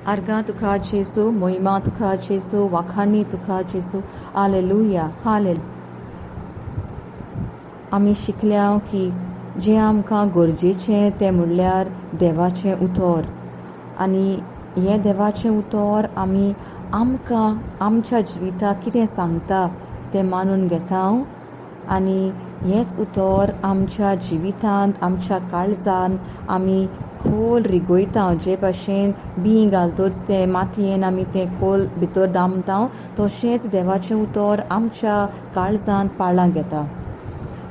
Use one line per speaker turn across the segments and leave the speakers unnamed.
आर्गां तुका जेसू, मोहिमा तुका जेसू, वाखाणी तुका जेसू. हालेलुया, आमी शिकल्या की जें आमकां गरजेचें तें म्हणल्यार देवाचें उतर. आनी हें देवाचें उतर आमी आमकां आमच्या जिविताक कितें सांगता तें मानून घेता. आनी हेंच उतर आमच्या जिवितांत, आमच्या काळजान आमी खोल रिगोयता. जे भाशेन बीं घालतोच ते मातयेन आमी तें खोल भितर दामता, तशेंच देवाचें उतर आमच्या काळजांत पाळां घेता.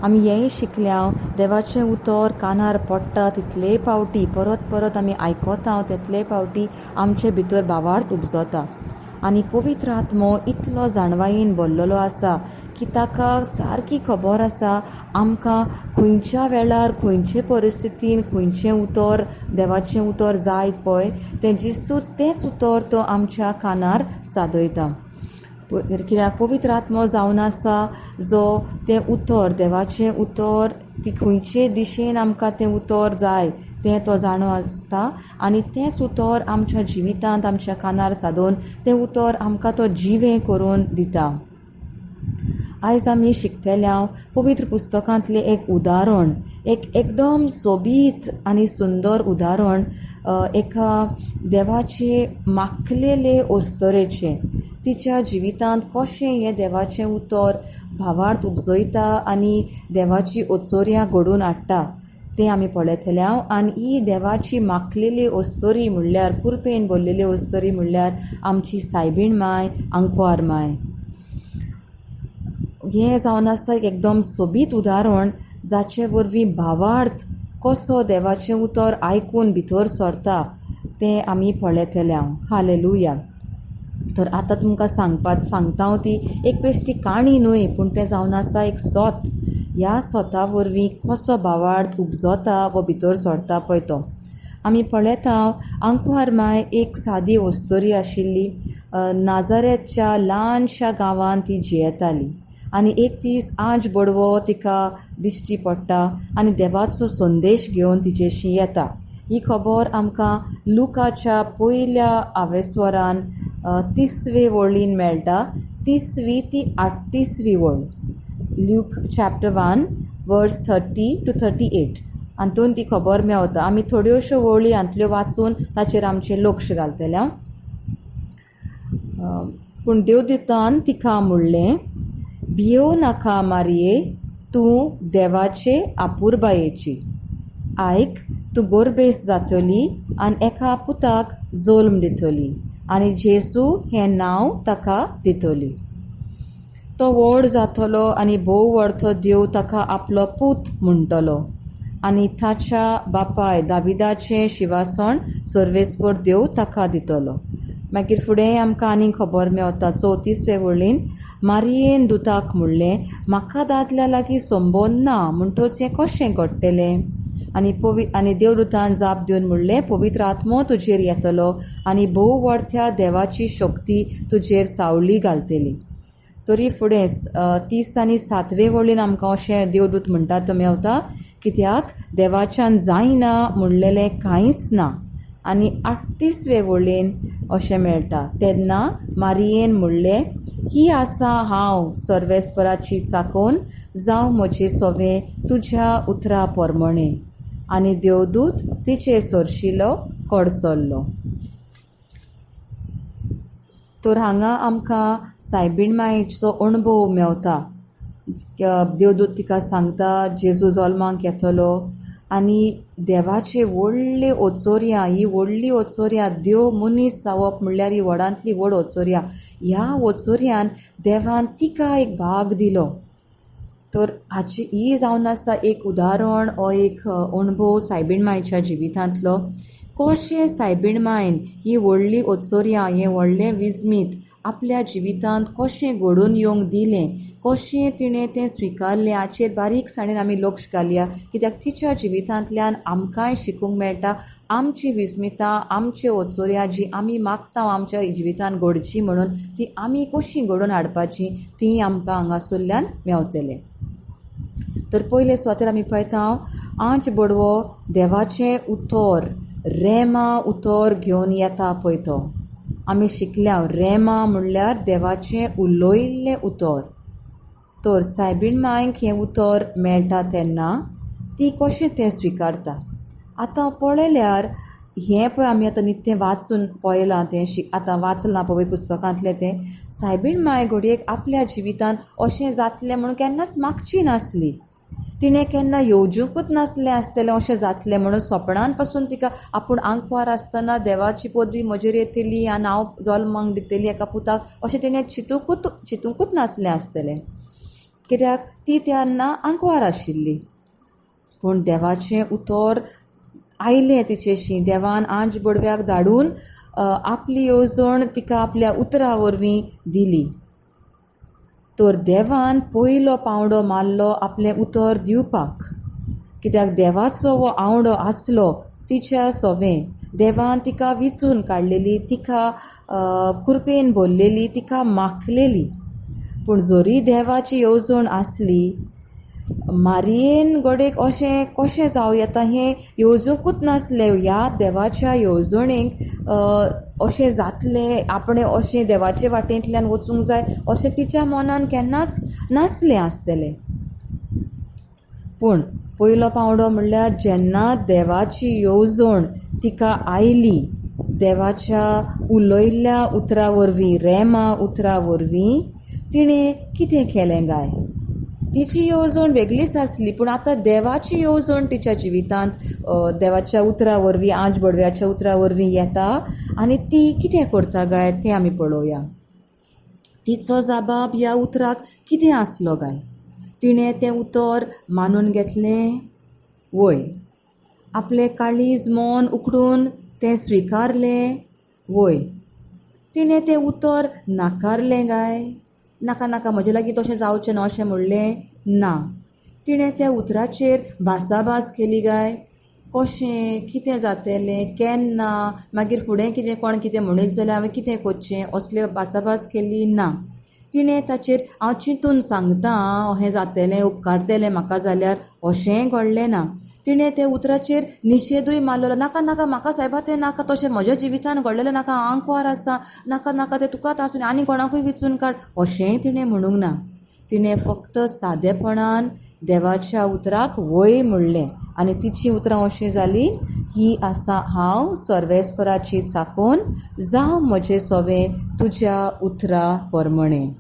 आमी हेंय शिकल्या देवाचें उतर कानार पडटा तितले पावटी परत परत आमी आयकोता तितले पावटी आमचे भितर भावार्थ उपजता. आनी पवित्र आत्मो इतलो जाणवायेन भरलेलो आसा की ताका सारकी खबर आसा आमकां खंयच्या वेळार, खंयचे परिस्थितीन खंयचें उतर, देवाचें उतर जाय पळय तें जिस्तूच तेंच उतर तो आमच्या कानार सादयता. कित्याक पवित्र आत्मो जावन आसा जो तें उतर, देवाचें उतर, ती खंयचे दिशेन आमकां तें उतर जाय तें तो जाणो आसता. आनी तेंच उतर आमच्या जिवितांत आमच्या कानार सादोवन तें उतर आमकां तो जिवें करून दिता. आयज आमी शिकतल्या पवित्र पुस्तकांतलें एक उदाहरण, एकदम सोबीत आनी सुंदर उदाहरण एका देवाचे माखलेले ओस्तरेचें. तिच्या जिवितांत कशें हें देवाचें उतर भावार्थ उपजयता आनी देवाची ओचोऱ्यां घडोवन हाडटा तें आमी पळयतल्या. आनी ही देवाची माखलेली ओस्तोरी म्हणल्यार, कुरपेन भरलेली ओस्तोरी म्हणल्यार आमची सायबीण माय, आंकवार माय. हें जावन आसा एकदम सोबीत उदाहरण जाचे वरवीं भावार्थ कसो देवाचें उतर आयकून भितर सरता तें आमी पळयतल्या. हालेलुया. तर आतां तुमकां सांगता हांव ती एक बेश्टी काणी न्हय, पूण तें जावन आसा एक सोत. ह्या सोता वरवीं कसो भावार्थ उपजता वो भितर सरता पळय तो आमी पळयता. आंकवार माय एक सादी ओस्तोरी आशिल्ली. नाजारेतच्या ल्हानशा गांवांत ती जियेताली. आनी एक दीस आंज बडवो तिका दिश्टी पडटा आनी देवाचो संदेश घेवन तिचेशी येता. ही खबर आमकां लुकाच्या पयल्या आवेस्वरान 30वे वळीन मेळटा, 30वी ती 38वी वळ. ल्यूक चॅप्टर 1 वर्स 30 to 38 हातून ती खबर मेवता. आमी थोड्योश्यो वळी हांतल्यो वाचून ताचेर आमचें लक्ष घालतल्या. पूण देवदूतान तिका म्हणलें, भियो नाका मारये, तूं देवाचे आपुरबायेची. आयक, तूं गोरबेस जातली आनी एका पुताक जल्म दितली आनी जेसू हें नांव ताका दितली. तो व्हड जातलो आनी भोव व्हडतो देव ताका आपलो पूत म्हणटलो आनी ताच्या बापाय दाविदाचें शिवासण सर्वेस्पर देव ताका दितलो. मागीर फुडें आमकां आनी खबर मेवता 34वे वळीन. मारयेन दुताक म्हणलें, म्हाका दादल्या लागीं संबंद ना, म्हणटच हें कशें घडटलें? आनी देवदूतान जाप दिवन म्हणलें, पवित्र आत्मो तुजेर येतलो आनी भोव व्हडत्या देवाची शक्ती तुजेर सावळी घालतली. तरी फुडें 30 आनी 7वे वळीन आमकां अशें देवदूत म्हणटा तो मेवता, कित्याक देवाच्यान जायना म्हणलेलें कांयच ना. आनी 38वे वळीन अशें मेळटा, तेन्ना मारयेन म्हणलें, ही आसा हांव सर्वेस्पराची चाकोन, जावं म्हजें सोवें तुज्या उतरा पोरमणें. आनी देवदूत तिचे सरशिलो कडसरलो. तर हांगा आमकां सायबीण मायेचो अणभव मेवता. देवदूत तिका सांगता जेजू जल्माक येतलो आनी देवाचे व्हडले ओचोऱ्या, ही व्हडली ओचोऱ्या, देव मनीस जावप म्हणल्यार ही व्हडांतली व्हड ओचोऱ्या, ह्या ओचोऱ्यान देवान तिका एक भाग दिलो. तर हाची ही जावन आसा एक उदाहरण, हो एक अणभव सायबीण मायेच्या जिवितांतलो. कशें सायबीण मायन ही व्हडली ओचोऱ्या, हें व्हडलें विजमीत आपल्या जिवितांत कशें घडोवन येवंक दिलें, कशें तिणें तें स्विकारलें हाचेर बारीकसाणेन आमी लक्ष घालया. कित्याक तिच्या जिवितांतल्यान आमकांय शिकूंक मेळटा. आमची विस्मितां, आमची ओचोऱ्या जी आमी मागता आमच्या जिवितांत घडची म्हणून, ती आमी कशीं घडोवन हाडपाची ती आमकां हांगासरल्यान मेवतलें. तर पयले सुवातेर आमी पळयता, आंच बडवो देवाचें उतर रेमा उतर घेवन येता पळय तो. आमी शिकल्या रेमा म्हणल्यार देवाचें उलोयिल्लें उतर. तर सायबीण मांयक हें उतर मेळटा तेन्ना ती कशें तें स्विकारता. आतां पळयल्यार हें पळय आमी आतां नित्य वाचून पळयलां तें आतां वाचलां पळय पुस्तकांतलें तें. सायबीण मांय घडयेक आपल्या जिवितान अशें जातलें म्हणून केन्नाच मागची नासली. तिणें केन्ना येवजूंकूच नासलें आसतलें अशें जातलें म्हणून. स्वप्नान पासून तिका आपूण आंकवार आसतना देवाची पदवी म्हजेर येतली आनी हांव जल्माक दितली एका पुताक अशें तिणें चिंतूंकूच नासलें आसतलें. कित्याक ती तेन्ना आंकवार आशिल्ली. पूण देवाचें उतर आयलें तिचेशी. देवान आंज बडव्याक धाडून आपली येवजण तिका आपल्या उतरा वरवीं दिली. तर देवान पयलो पावंडो मारलो आपलें उतर दिवपाक. कित्याक देवाचो हो आवडो आसलो तिच्या सवें. देवान तिका विचून काडलेली, तिका कुरपेन भरलेली, तिका माखलेली. पूण जरी देवाची येवजण आसली, मारयेन घडयेक अशें कशें जावं येता हें येवजूंकूच नासलें. ह्या देवाच्या येवजणेक अशें जातलें, आपणें अशें देवाचे वाटेंतल्यान वचूंक जाय अशें तिच्या मनान केन्नाच नासलें आसतलें. पूण पयलो पावंडो म्हणल्यार जेन्ना देवाची येवजण तिका आयली, देवाच्या उलयल्ल्या उतरा वरवीं, रेमा उतरा वरवीं, तिणें कितें केलें गाय. तिची येवजण वेगळीच आसली, पूण आतां देवाची येवजण तिच्या जिवितांत देवाच्या उतरा वरवीं, आंज बडव्याच्या उतरा वरवीं येता. आनी ती कितें करता गाय तें आमी पळोवया. तिचो जबाब ह्या उतराक कितें आसलो गाय. तिणें तें उतर मानून घेतलें. वय. आपलें काळीज मन उकडून तें स्विकारलें. वय. तिणें तें उतर नाकारलें गाय. नाका नाका म्हजे लागीं तशें जावचें ना अशें म्हणलें ना. तिणें त्या उतराचेर भासाभास केली गाय. कशें, कितें जातलें, केन्ना, मागीर फुडें कितें कोण कितें म्हणीत जाल्यार हांवें कितें करचें असले भासाभास केली ना. तिणें ताचेर हांव चिंतून सांगतां हें जातलें, उपकारतलें म्हाका जाल्यार अशेंय घडलें ना. तिणें त्या उतराचेर निशेधूय मारलेलो. नाका नाका म्हाका सायबा तें नाका, तशें म्हज्या जिवितान घडलेलें नाका, हांव आंकवार आसा, नाका नाका तें तुकाच आसूं आनी कोणाकूय विचून काड अशेंय तिणें म्हणूंक ना. तिणें फक्त सादेपणान देवाच्या उतराक वय म्हणलें. आनी तिची उतरां अशीं जालीं, ही आसा हांव सर्वेस्पराची चाकोन, जावं म्हजें सवें तुज्या उतरा परमणें.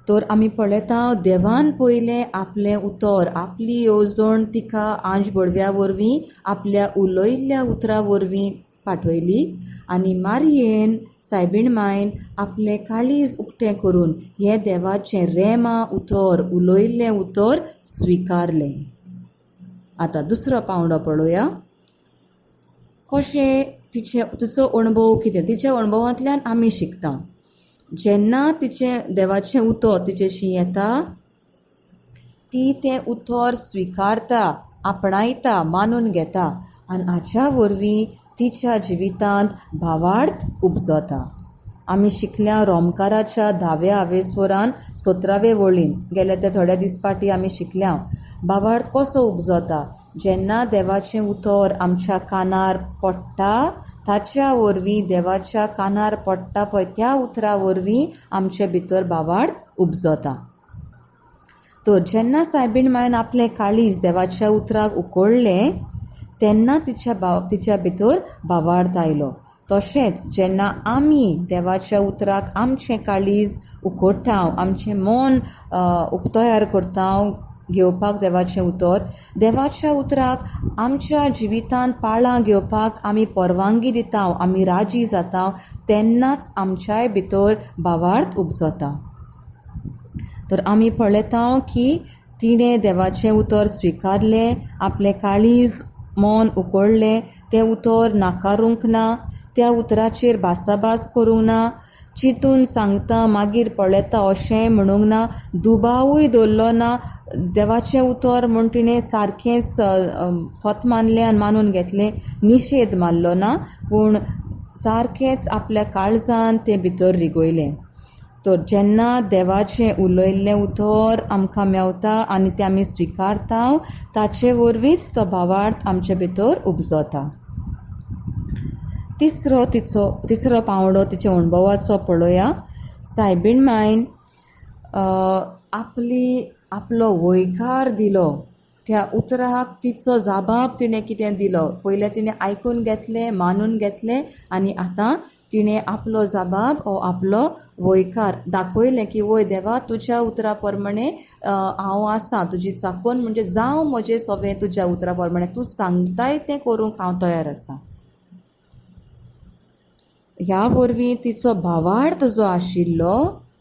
तर आमी पळयता देवान पयलें आपलें उतर, आपली येवजण तिका आंज बडव्या वरवीं आपल्या उलयल्ल्या उतरा वरवीं पाठयली. आनी मारयेन, सायबीण मायन आपलें काळीज उक्तें करून हें देवाचें रेमा उतर, उलयल्लें उतर स्विकारलें. आतां दुसरो पावंडो पळोवया. कशें तिचो अणभव कितें. तिच्या अणभवांतल्यान आमी शिकता. जेन्ना तिचें देवाचें उतर तिचेशी येता, ती तें उतर स्विकारता, आपणायता, मानून घेता. आनी हाच्या वरवीं तिच्या जिवितांत भावार्थ उपजता. आमी शिकल्या रोमकाराच्या 10व्या आवेस्वरान 17वे वळीन गेले ते थोड्या दीस पाटी आमी शिकल्या भावार्थ कसो उपजता. जेन्ना देवाचें उतर आमच्या कानार पडटा, ताच्या वरवीं देवाच्या कानार पडटा पळय त्या उतरा वरवीं आमचे भितर भावार्थ उपजता. तर जेन्ना सायबीण मायन आपलें काळीज देवाच्या उतराक उकडलें, तेन्ना तिच्या भितर भावार्थ आयलो. तशेंच जेन्ना आमी देवाच्या उतराक आमचें काळीज उकडटा, आमचें मन तयार करता घेवपाक देवाचें उतर, देवाच्या उतराक आमच्या जिवितांत पाळां घेवपाक आमी परवानगी दिता, आमी राजी जाता, तेन्नाच आमच्याय भितर भावार्थ उपजता. तर आमी पळयता की तिणें देवाचें उतर स्विकारलें, आपलें काळीज मन उकडलें, तें उतर नाकारूंक ना, त्या उतराचेर भासाभास करूंक ना, चिंतून सांगता मागीर पळयता अशें म्हणूंक ना, दुबावूय दवरलो ना. देवाचें उतर म्हूण तिणें सारकेंच स्वत मानलें आनी मानून घेतलें, निशेध मारलो ना, पूण सारकेंच आपल्या काळजान तें भितर रिगयलें. तर जेन्ना देवाचें उलयल्लें उतर आमकां मेवता आनी तें आमी स्विकारता, ताचे वरवींच तो भावार्थ आमचे भितर उपजता. तिसरो पावंडो तिच्या अणभवाचो पळोवया. सायबीण मायन आपलो वयकार दिलो, त्या उतराक तिचो जाबाब तिणें कितें दिलो. पयलें तिणें आयकून घेतलें, मानून घेतलें, आनी आतां तिणें आपलो जाबाब हो आपलो वयकार दाखयलें की वय देवा, तुज्या उतरा प्रमाणें हांव आसां, तुजी चाकोन म्हणजे जावं म्हजें सगळें तुज्या उतरा प्रमाणें, तूं सांगताय तें करूंक हांव तयार आसां. ह्या वरवीं तिचो भावार्थ जो आशिल्लो,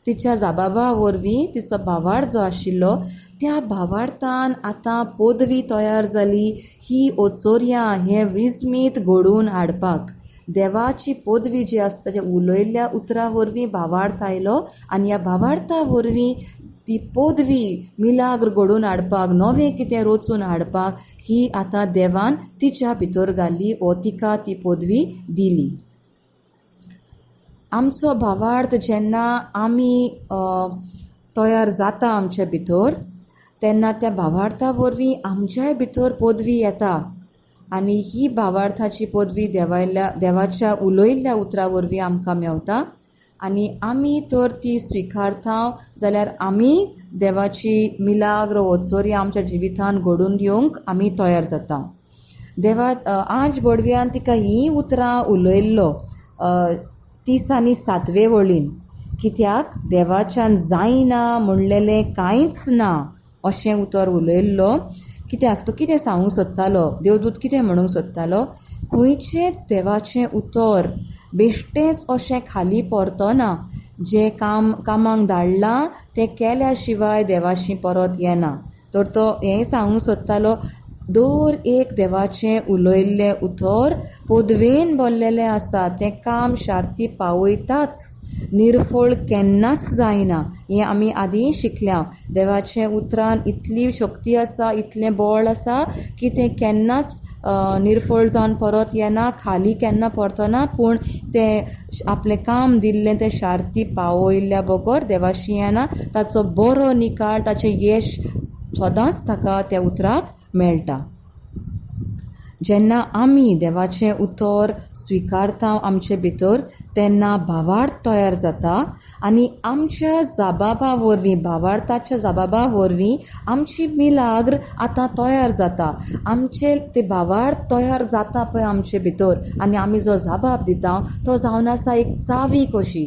तिच्या जाबाबा वरवीं तिचो भावार्थ जो आशिल्लो, त्या भावार्थान आतां पदवी तयार जाली ही ओचोऱ्यां हें विस्मीत घडोवन हाडपाक. देवाची पदवी जी आसता, जे उलयल्ल्या उतरा वरवीं भावार्थ आयलो, आनी ह्या भावार्था वरवीं ती पदवी मिलाग्र घडोवन हाडपाक, नवें कितें रचून हाडपाक ही आतां देवान तिच्या भितर घाली वा तिका ती पदवी दिली. आमचो भावार्थ जेन्ना आमी तयार जाता आमचे भितर, तेन्ना त्या भावार्था वरवीं आमच्याय भितर पदवी येता, आनी ही भावार्थाची पदवी देवाच्या उलयल्ल्या उतरा वरवीं आमकां मेवता. आनी आमी तर ती स्विकारता जाल्यार आमी देवाची मिलाग्र ओचोरी आमच्या जिवितान घडोवन दिवंक आमी तयार जाता. देवा आज बडव्यान तिका ही उतरां उलयल्लो 30 आनी 7 वळीन, कित्याक देवाच्यान जायना म्हणलेलें कांयच ना अशें उतर उलयल्लो. कित्याक तो कितें सांगूंक सोदतालो, देवदूत कितें म्हणूंक सोदतालो, खंयचेंच देवाचें उतर बेश्टेंच अशें खाली परतना. जें कामाक धाडलां तें केल्या शिवाय देवाशी परत येना. तर तो हें सांगूंक सोदतालो, दर एक देवाचें उलयल्लें उतर पदवेन भरलेलें आसा, तें काम शार्ती पावयताच, निर्फळ केन्नाच जायना. हें आमी आदीं शिकल्या. देवाचें उतरान इतली शक्ती आसा, इतलें बळ आसा की तें केन्नाच निर्फळ जावन परत येना, खाली केन्ना परतना, पूण तें आपलें काम दिल्लें तें शार्ती पावयल्ल्या बगर देवाशी येना. ताचो बरो निकाल, ताचें यश सदांच ताका त्या उतराक मेळटा. जेन्ना आमी देवाचें उतर स्विकारता आमचे भितर, तेन्ना भावार्थ तयार जाता, आनी आमच्या जाबाबा वरवीं, भावार्थाच्या जाबाबा वरवीं आमची मिलाग्र आतां तयार जाता. आमचे ते भावार्थ तयार जाता पळय आमचे भितर, आनी आमी जो जाबाब दिता तो जावन आसा एक चावी कशी.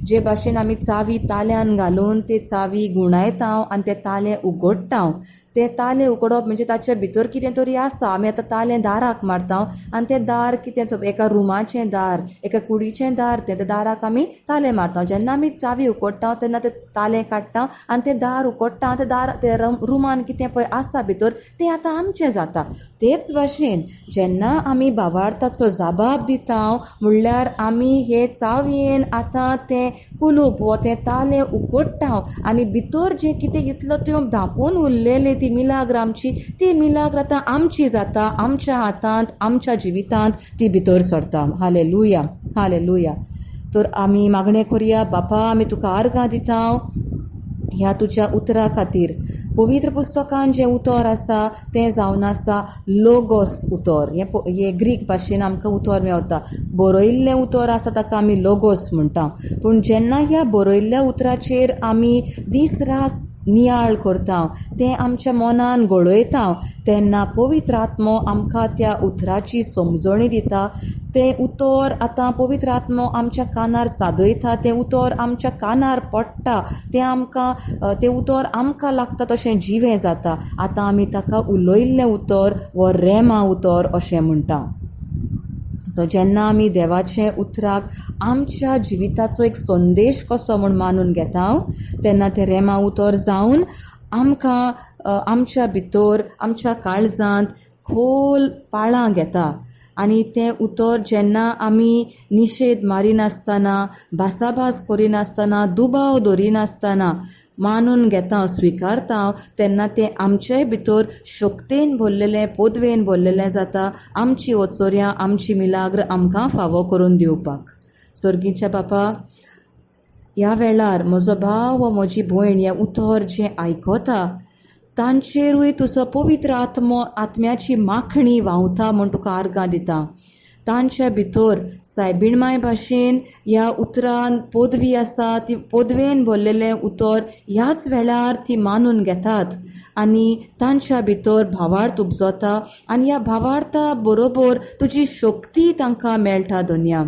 जे भाशेन आमी चावी ताल्यान घालून ते चावी गुणायता आनी ते ताले उगडटा. ते ताले उगडप म्हणजे ताचे भितर कितें तरी आसा. आमी आतां तालें दाराक मारता आनी तें दार कितें, एका रुमाचें दार, एका कुडीचें दार, तें दाराक आमी ताले मारता. जेन्ना आमी चावी उगडटा तेन्ना ते ताले काडटा आनी तें दार उगडटा. तें दार ते रुमान कितें पळय आसा भितर तें आतां आमचें जाता. तेच भाशेन जेन्ना आमी भावार्थाचो जाबाब दिता, म्हणल्यार आमी हे चावयेन आतां तें कुलूप वो तें तालें उगडटा, आनी भितर जे कितें इतलो त्यो धांपून उरलेली ती मिलाग्र आमची, ती मिलाग्र आतां आमची जाता, आमच्या हातांत, आमच्या जिवितांत ती भितर सरता. Hallelujah, hallelujah. तर आमी मागणें करुया. बापा, आमी तुका आर्गां दिता ह्या तुज्या उतरा खातीर. पवित्र पुस्तकान जें उतर आसा तें जावन आसा लोगोस उतर. हें ग्रीक भाशेन आमकां उतर मेवता. बरयल्लें उतर आसा ताका आमी लोगोस म्हणटा. पूण जेन्ना ह्या बरयल्ल्या उतराचेर आमी दीस रात नियाळ करता, तें आमच्या मनान घोळयता, तेन्ना पवित्र आत्मो आमकां त्या उतराची समजणी दिता. तें उतर आतां पवित्र आत्मो आमच्या कानार सादयता, तें उतर आमच्या कानार पडटा, तें उतर आमकां लागता तशें जिवें जाता. आतां आमी ताका उलयल्लें उतर वो रेमा उतर अशें म्हणटा. तो जेन्ना आमी देवाचें उतराक आमच्या जिविताचो एक संदेश कसो म्हूण मानून घेता, तेन्ना तें रेमा उतर जावन आमकां आमच्या भितर, आमच्या काळजांत खोल पाळां घेता. आनी तें उतर जेन्ना आमी निशेध मारिनासतना, भासाभास करिनासतना, दुबाव धरिनासतना मानून घेता, स्विकारता, तेन्ना तें आमचेय भितर शक्तीन भरलेलें, पदवेन भरलेलें जाता, आमची ओचोऱ्यां, आमची मिलाग्र आमकां फावो करून दिवपाक. स्वर्गीच्या बापा, ह्या वेळार म्हजो भाव वा म्हजी भयण हें उतर जें आयकता तांचेरूय तुजो पवित्र आत्म्याची माखणी व्हांवता म्हूण तुका आर्गां दिता. तांच्या भितर सायबीणमाय भाशेन ह्या उतरान पदवी आसा ती पदवेन भरलेलें उतर ह्याच वेळार ती मानून घेतात आनी तांच्या भितर भावार्थ उपजता आनी ह्या भावार्था बरोबर तुजी शक्ती तांकां मेळटा दोनया.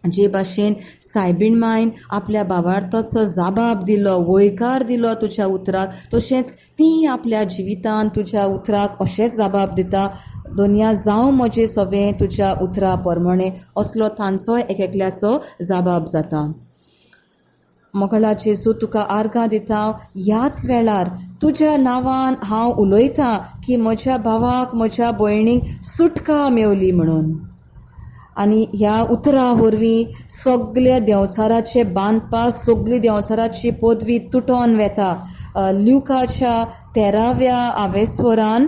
जे भाशेन सायबीणमायन आपल्या भावार्थाचो जाबाब दिलो, वयकार दिलो तुज्या उतराक, तशेंच ती आपल्या जिवितान तुज्या उतराक अशेंच जाबाब दिता. दोनया जावं म्हजें सवें तुज्या उतरा प्रमाणे असलो तांचोय एकल्याचो जाबाब जाता. मोकळा जेजू तुका आर्गां दिता. ह्याच वेळार तुज्या नांवान हांव उलयतां की म्हज्या भावाक म्हज्या भयणीक सुटका मेवली म्हणून. आनी ह्या उतरा वरवीं सगल्या देंवचाराचे बांदपास, सगळी देंवचाराची पदवी तुटोन वेता. ल्युकाच्या 13व्या आवेस्वरान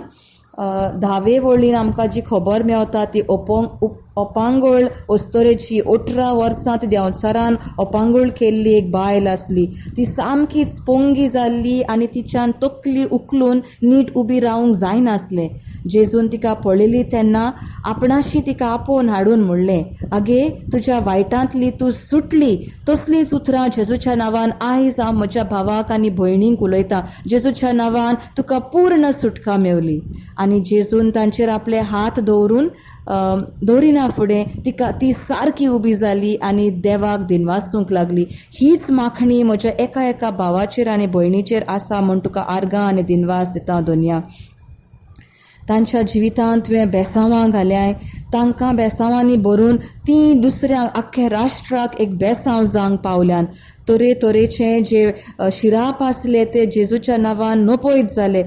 10वे वळीन आमकां जी खबर मेवता ती अपांगूळ अस्तरेची 18 वर्सां ती देंवचारान अपांगूळ केल्ली एक बायल आसली. ती सामकीच पोंगी जाल्ली आनी तिच्यान तकली उखलून नीट उबी रावंक जायनासलें. जेजून तिका पळयली तेन्ना आपणाशी तिका आपोवन हाडून म्हणलें, आगे तुज्या वायटांतली तूं सुटली. तसलीच उतरां जेजूच्या नांवान आयज हांव म्हज्या भावाक आनी भयणींक उलयतां. जेजूच्या नांवान तुका पूर्ण सुटका मेवली. आनी जेजून तांचेर आपले हात दवरिना फुडें तिका ती सारकी उबी जाली आनी देवाक दिनवासूंक लागली. हीच माखणी म्हज्या एका भावाचेर आनी भयणीचेर आसा म्हूण तुका आर्गां आनी दिनवास दिता दोनया. तांच्या जिवितांत तुवें बेसांवां घाल्याय, तांकां बेसांवांनी भरून ती दुसऱ्यांक आख्ख्या राष्ट्राक एक बेसांव जावंक पावल्यान. तरेचे जे शिराप आसले ते जेजूच्या नांवान नपयत जाले.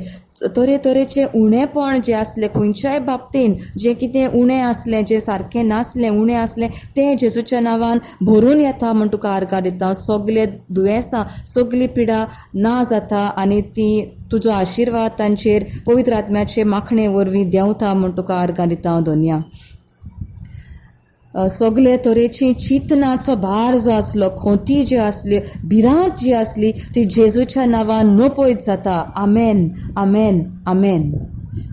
तरेचे उणेपण जे आसले खंयच्याय बाबतीन जें कितें उणें आसलें, जें सारकें नासलें, उणें आसलें तें जेजूच्या नांवान भरून येता म्हूण तुका आर्गां दिता. सगले दुयेंसां, सगली पिडा ना जाता आनी ती तुजो आशिर्वाद तांचेर पवित्र आत्म्याचे माखणे वरवीं देंवता म्हूण तुका आर्गां दिता दोनया. सगले तरेची चिंतनाचो भार जो आसलो, खोंती जी आसली, भिरांत जी आसली ती जेजूच्या नांवान नपयत जाता. आमेन, आमेन, आमेन.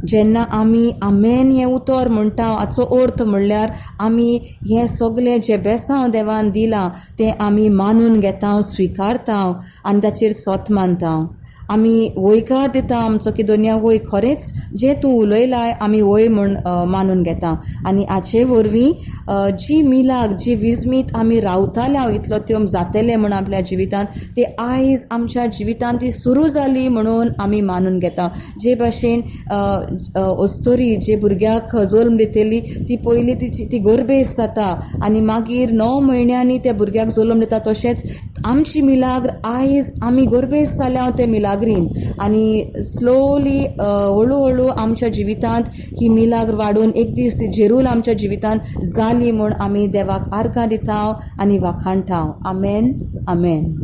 जेन्ना आमी आमेन हें उतर म्हणटा हाचो अर्थ म्हणल्यार आमी हें सगलें जें बेसांव देवान दिलां तें आमी मानून घेता, स्विकारता आनी ताचेर सोत मानता. आमी वयकार दिता आमचो की दोनया वय खरेंच जें तूं उलयलाय आमी वय म्हूण मानून घेता. आनी हाचे वरवीं जी मिलाक, जी विजमीत आमी रावताले हांव इतलो त्यो जातलें म्हूण आपल्या जिवितांत ते आयज आमच्या जिवितांत ती सुरू जाली म्हणून आमी मानून घेता. जे भाशेन अस्तोरी जे भुरग्याक जल्म दितेली ती पयली ती गर्भेस जाता आनी मागीर 9 म्हयन्यांनी त्या भुरग्याक जल्म दिता, तशेंच आमची मिलाग्र आयज आमी गर्भेस जाल्या ते मिलाग्रीन आनी स्लोली हळू आमच्या जिवितांत ही मिलाग्र वाडून एक दीस ती जेरूल आमच्या जिवितांत जाली म्हूण आमी देवाक आर्गां दिता आनी वाखाणटा. आमेन, आमेन.